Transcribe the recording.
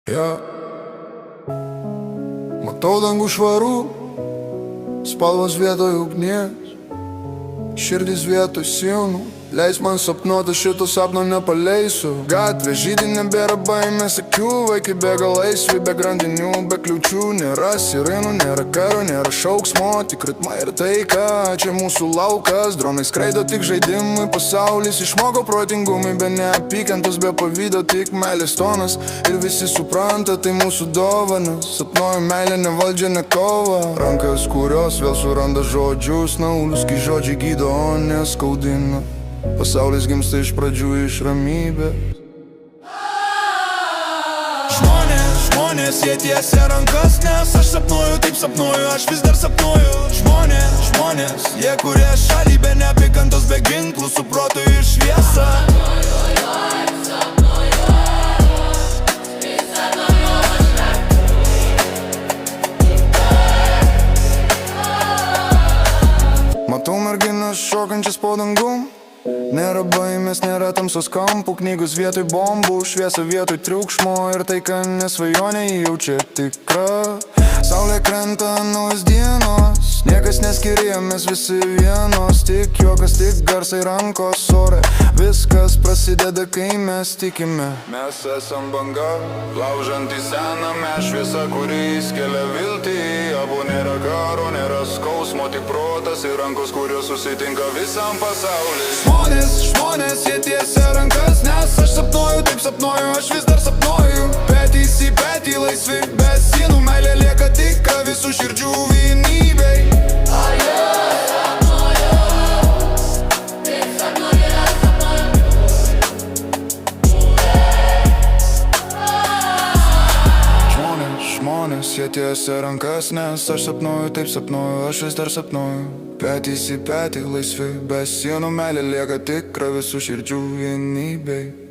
Ja matau dangų švarų, spalvos vietoj ugnies, širdis vietoj sienų. Leis man sapnuoti, šito sapno nepaleisiu. Gatvė žydi, nebėra baimės akių, vaikai bėga laisvi, be grandinių, be kliūčių. Nėra sirenų, nėra karo, nėra šauksmo, tik ritma ir taika. Čia mūsų laukas, dronai skraido, tik žaidimai. Pasaulis išmoko protingumai, be neapykantos, be pavydo, tik meilės tonas. Ir visi supranta, tai mūsų dovanas. Sapnuoju meilę, ne valdžią, ne kovą. Rankas, kurios vėl suranda žodžius naujus, kai žodžiai gydo, o neskaudina. Pasaulis gimsta iš pradžių, iš ramybės. Žmonės, jie tiesia rankas, nes aš sapnuoju, taip sapnuoju, aš vis dar sapnuoju. Žmonės, jie kurie šalį be neapykantos, be ginklų, su protu ir šviesa. Matau merginas šokančias po dangum. Nėra baimės, nėra tamsos kampų, knygos vietoj bombų, šviesa vietoj triukšmo. Ir tai, ką nesvajonė, jaučia tikra. Saulė krenta, naujos dienos, niekas neskiria, mes visi vienos. Tik juokas, tik garsai, rankos ore. Viskas prasideda, kai mes tikime. Mes esam banga, laužant į sename šviesą, kuri įskelia viltį. Abu nėra karo, nėra skausmo, tik protas ir rankos, kurios susitinka visam pasauliui. Žmonės, jie tiesia rankas, nes aš sapnuoju, taip sapnuoju, aš vis dar sapnuoju. Petys į petį, laisvi, be sienų, meilė lieka tikra visų širdžių vienybei. Žmonės, jie tiesia rankas, nes aš sapnuoju, taip sapnuoju, aš vis dar sapnuoju. Petys į petį, laisvi, be sienų, meilė lieka tikra visų širdžių vienybei.